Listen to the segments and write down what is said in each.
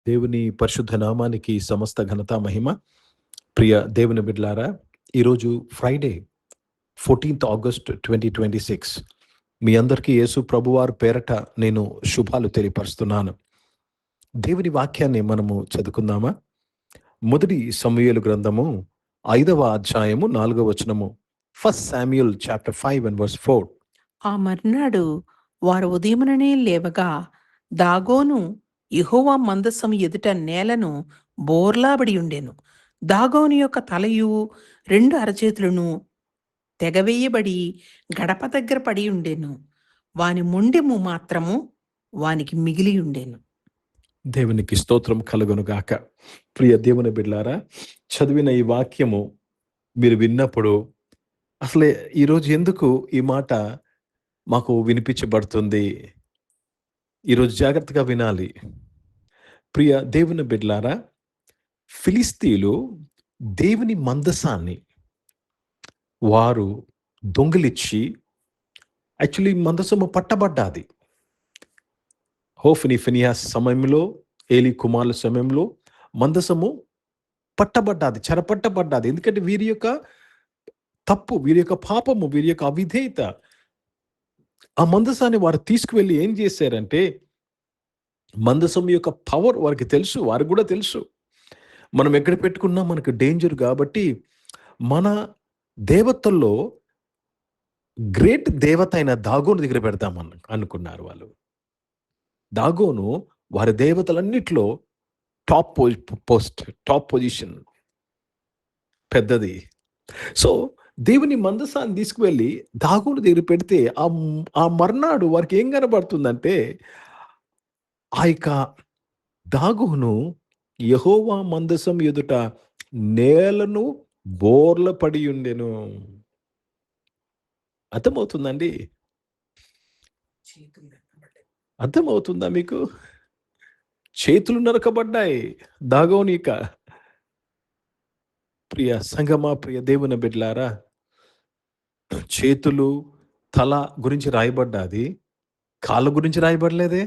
దేవుని పరిశుద్ధ నామానికి సమస్త ఘనత మహిమ. ప్రియ దేవుని బిడ్డలారా, ఈరోజు ఫ్రైడే 14th ఆగస్ట్ 2026. మీ అందరికీ యేసు ప్రభువారు పేరట నేను శుభాలు తెలియపరుస్తున్నాను. దేవుని వాక్యాన్ని మనము చదువుకుందామా? మొదటి సమూయేలు గ్రంథము 5వ అధ్యాయము 4వ వచనము. 1 Samuel chapter 5 and verse 4. ఆ మర్నాడు వారు ఉదయముననే లేవగా దాగోను యెహోవా మందసము ఎదుట నేలను బోర్లాబడి ఉండెను. దాగోను యొక్క తలయు 2 అరచేతులను తెగవేయబడి గడప దగ్గర పడి ఉండెను. వాని మొండెము మాత్రము వానికి మిగిలి ఉండెను. దేవునికి స్తోత్రం కలుగునుగాక. ప్రియ దేవుని బిడ్డలారా, చదివిన ఈ వాక్యము మీరు విన్నప్పుడు అసలే ఈరోజు ఎందుకు ఈ మాట మాకు వినిపించబడుతుంది? ఈరోజు జాగ్రత్తగా వినాలి. ప్రియ దేవుని బిడ్డలారా, ఫిలిస్తీయులు దేవుని మందసాన్ని వారు దొంగిలిచ్చి, యాక్చువల్లీ మందసము పట్టబడ్డాది. హోఫ్ని ఫినియాస్ సమయంలో, ఏలి కుమారుల సమయంలో మందసము పట్టబడ్డాది, చెరపట్టబడ్డాది. ఎందుకంటే వీరి యొక్క తప్పు, వీరి యొక్క పాపము, వీరి యొక్క అవిధేయత. ఆ మందసాన్ని వారు తీసుకువెళ్ళి ఏం చేశారంటే, మందసం యొక్క పవర్ వారికి తెలుసు, వారికి కూడా తెలుసు. మనం ఎక్కడ పెట్టుకున్నా మనకు డేంజర్ కాబట్టి మన దేవతల్లో గ్రేట్ దేవత అయిన దాగోను దగ్గర పెడతామని అనుకున్నారు వాళ్ళు. దాగోను వారి దేవతలన్నిట్లో టాప్ పొజిషన్, పెద్దది. సో దేవుని మందసాన్ని తీసుకువెళ్ళి దాగోను దగ్గర పెడితే ఆ మర్నాడు వారికి ఏం కనబడుతుందంటే, ఆ యొక్క దాగోను యెహోవా మందసం ఎదుట నేలను బోర్ల పడి ఉండెను. అర్థమవుతుందండి? అర్థమవుతుందా మీకు? చేతులు నరకబడ్డాయి దాగోనిక. ప్రియ సంగమా, ప్రియ దేవుని బిడ్డలారా, చేతులు, తల గురించి రాయబడ్డాది, కాళ్ళ గురించి రాయబడలేదే.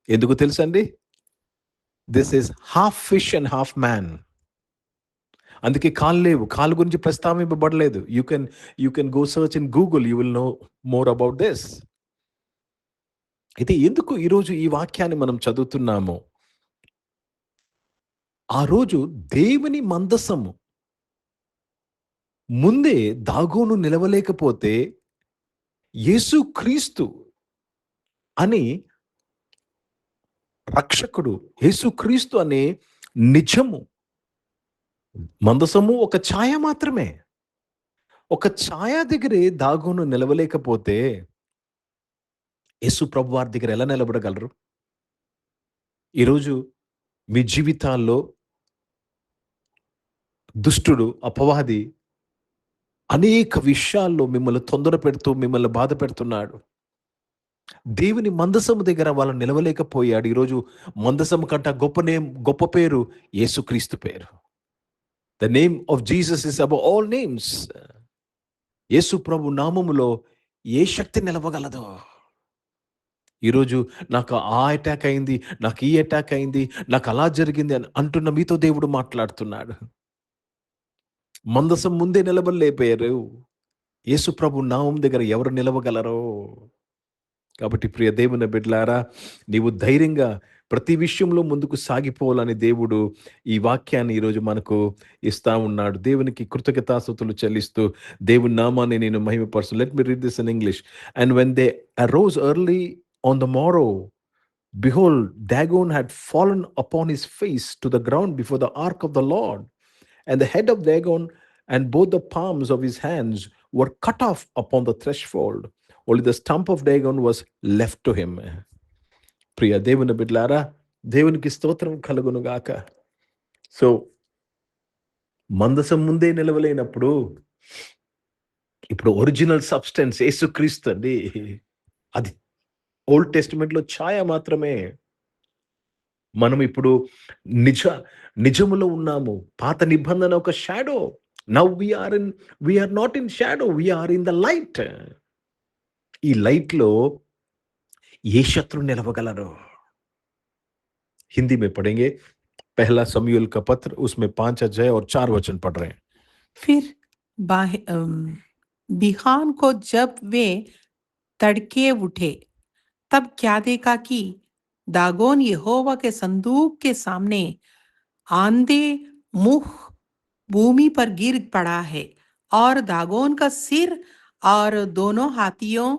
ఎందుకు తెలుసండి? This is half fish and half man. అందుకే కాళ్ళు లేవు, కాళ్ళ గురించి ప్రస్తావింపబడలేదు. You can go search in Google, you will know more about this. అయితే ఎందుకు ఈరోజు ఈ వాక్యాన్ని మనం చదువుతున్నాము? ఆ రోజు దేవుని మందసము ముందే దాగోను నిలవలేకపోతే, యేసుక్రీస్తు అని రక్షకుడు, యేసుక్రీస్తు అనే నిజము, మందసము ఒక ఛాయ మాత్రమే. ఒక ఛాయ దగ్గరే దాగోను నిలవలేకపోతే యేసు ప్రభు వారి దగ్గర ఎలా నిలబడగలరు? ఈరోజు మీ జీవితాల్లో దుష్టుడు, అపవాది అనేక విషయాల్లో మిమ్మల్ని తొందర పెడుతూ, మిమ్మల్ని బాధ పెడుతున్నాడు. దేవుని మందసము దగ్గర వాళ్ళు నిలవలేకపోయాడు. ఈరోజు మందసము కంట గొప్ప పేరు యేసుక్రీస్తు పేరు. The name of Jesus is above all names. Yesu ప్రభు నామములో ఏ శక్తి నిలవగలదు? ఈరోజు నాకు ఆ అటాక్ అయింది, నాకు ఈ అటాక్ అయింది, నాకు అలా జరిగింది అని అంటున్న మీతో దేవుడు మాట్లాడుతున్నాడు. మందసం ముందే నిలబడలేకపోయారు. యేసు ప్రభు నామం దగ్గర ఎవరు నిలవగలరో? కాబట్టి ప్రియ దేవుని బిడ్డలారా, నీవు ధైర్యంగా ప్రతి విషయంలో ముందుకు సాగిపోవాలని దేవుడు ఈ వాక్యాన్ని ఈరోజు మనకు ఇస్తా ఉన్నాడు. దేవునికి కృతజ్ఞతాస్తుతులు చెల్లిస్తూ దేవుని నామాన్ని నేను మహిమపరుస్తూ, let me read this in English. And when they arose early on the morrow, behold, Dagon had fallen upon his face to the ground before the ark of the Lord, and the head of Dagon and both the palms of his hands were cut off upon the threshold. Only the stump of Dagon was left to him. ప్రియ దేవుని బిడ్డలారా, దేవునికి స్తోత్రం కలుగును గాక. So మందసం ముందే నిలవలేనప్పుడు ఇప్పుడు original substance యేసుక్రీస్తు అండి. అది ఓల్డ్ టెస్టిమెంట్లో ఛాయ మాత్రమే. మనం ఇప్పుడు నిజములో ఉన్నాము. పాత నిబంధన ఒక shadow. Now we're not in shadow, we're in the light. ఈ లైట్ లో ఏ శత్రువు నిలవగలరు? हिंदी में पढ़ेंगे। पहला शमूएल का पत्र, उसमें 5 अध्याय और 4 वचन पढ़ रहे हैं। फिर बिहान को जब वे तड़के उठे, तब क्या देखा कि दागोन यहोवा के संदूक के सामने आंधे मुंह भूमि पर गिर पड़ा है, और दागोन का सिर और दोनों हाथियों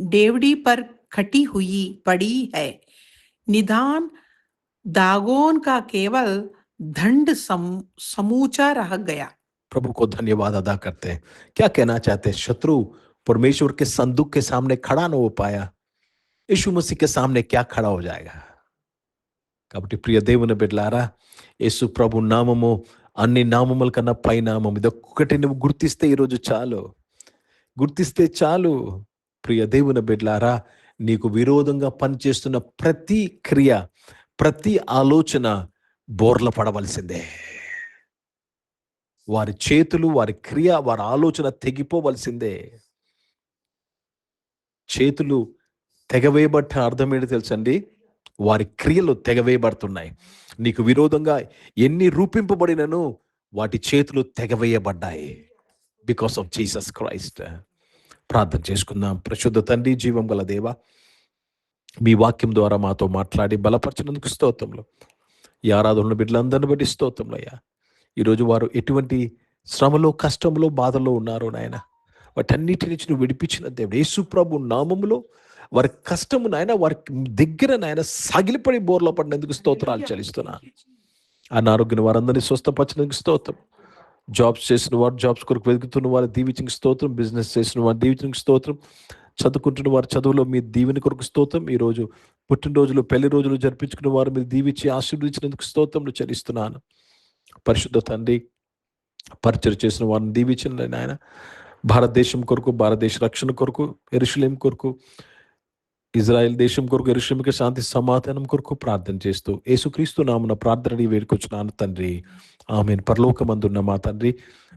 डेवड़ी पर खटी हुई पड़ी है। निदान दागोन का केवल दंड समूचा रह गया। प्रभु को धन्यवाद अदा करते हैं। क्या कहना चाहते हैं? शत्रु परमेश्वर के संदूक के सामने खड़ा न हो पाया, यीशु मसीह के सामने क्या खड़ा हो जाएगा? కాబట్టి ప్రియ దేవుని బిడ్డలారా, యేసు ప్రభు నామము అన్ని నామముల కన్నా పై నామం. ఇదొక్కటి నువ్వు గుర్తిస్తే ఈరోజు చాలు. గుర్తిస్తే చాలు. ప్రియ దేవుని బిడ్డలారా, నీకు విరోధంగా పనిచేస్తున్న ప్రతి క్రియ, ప్రతి ఆలోచన బోర్ల పడవలసిందే. వారి చేతులు, వారి క్రియ, వారి ఆలోచన తెగిపోవలసిందే. చేతులు తెగవేయబట్ట అర్థం ఏంటి తెలుసండి? వారి క్రియలు తెగవేయబడుతున్నాయి. నీకు విరోధంగా ఎన్ని రూపింపబడినను వాటి చేతులు తెగవేయబడ్డాయి. Because of Jesus Christ. ప్రార్థన చేసుకుందాం. పరిశుద్ధ తండ్రి, జీవం గల దేవ, మీ వాక్యం ద్వారా మాతో మాట్లాడి బలపరచినందుకు స్తోత్రములు. ఈ ఆరాధనలో బిడ్డలందరిని బట్టి స్తోత్రములయ్యా. ఈరోజు వారు ఎటువంటి శ్రమలో, కష్టంలో, బాధలో ఉన్నారో నాయన, వాటన్నిటి నుంచి నువ్వు విడిపించిన దేవుడు యేసు ప్రభు నామములో వారి కష్టము నాయన, వారి దగ్గర నాయన సాగిలిపడి బోర్లో పడినందుకు స్తోత్రాలు చెల్లిస్తున్నాను. అనారోగ్యం వారందరినీ స్వస్థపరిచినందుకు స్తోత్రం. జాబ్స్ చేసిన వారు, జాబ్స్ కొరకు వెతుకుతున్న వారు దీవించిన స్తోత్రం. బిజినెస్ చేసిన వారు దీవించిన స్తోత్రం. చదువుకుంటున్న వారు చదువులో మీ దీవెని కొరకు స్తోత్రం. ఈరోజు పుట్టినరోజులు, పెళ్లి రోజులు జరిపించుకున్న వారు మీరు దీవించి ఆశీర్వదించినందుకు స్తోత్రంలో చెల్లిస్తున్నాను. పరిశుద్ధ తండ్రి, పరిచయం చేసిన వారిని దీవించిన నాయన, భారతదేశం కొరకు, భారతదేశ రక్షణ కొరకు, యెరూషలేము కొరకు, ఇజ్రాయెల్ దేశం కొరకు, యెరూషలేముకి శాంతి సమాధానం కొరకు ప్రార్థన చేస్తూ యేసుక్రీస్తు నామమున ప్రార్థనని వేడుకొచ్చున్నాను తండ్రి. ఆమేన్. పరలోకమందున్న మా తండ్రి,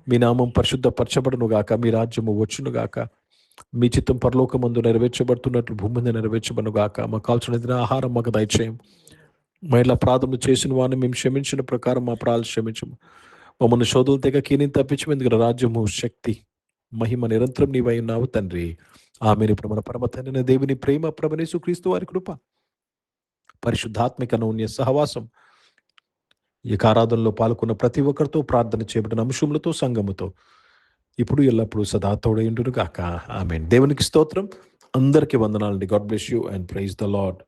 మీ నామం పరిశుద్ధపరచబడును గాక, మీ రాజ్యము వచ్చును గాక, మీ చిత్తం పరలోకమందు నెరవేర్చబడుతున్నట్లు భూమి మీద నెరవేర్చబడును గాక. మాకు కావాల్సిన ఆహారం మాకు దయచేయం. మా ఇలా ప్రార్థన చేసిన వారిని మేము క్షమించిన ప్రకారం మా అపరాధాలు క్షమించము. మమ్మల్ని శోధనలు తెగ కీని తప్పించము. ఎందుకంటే రాజ్యము, శక్తి, మహిమ నిరంతరం నీవై ఉన్నావు తండ్రి. ఆమేన్. ఇప్పుడు మన పరమ తండ్రి దేవుని ప్రేమ, ప్రభువైన యేసుక్రీస్తు వారి కృప, పరిశుద్ధాత్మిక అన్యోన్య సహవాసం, ఈ ఆరాధనలో పాల్గొన్న ప్రతి ఒక్కరితో, ప్రార్థన చేయబడిన అంశములతో, సంఘముతో ఇప్పుడు ఎల్లప్పుడూ సదా తోడై ఉండును గాక. ఆమేన్. దేవునికి స్తోత్రం. అందరికీ వందనాలండి. God bless you and praise the lord.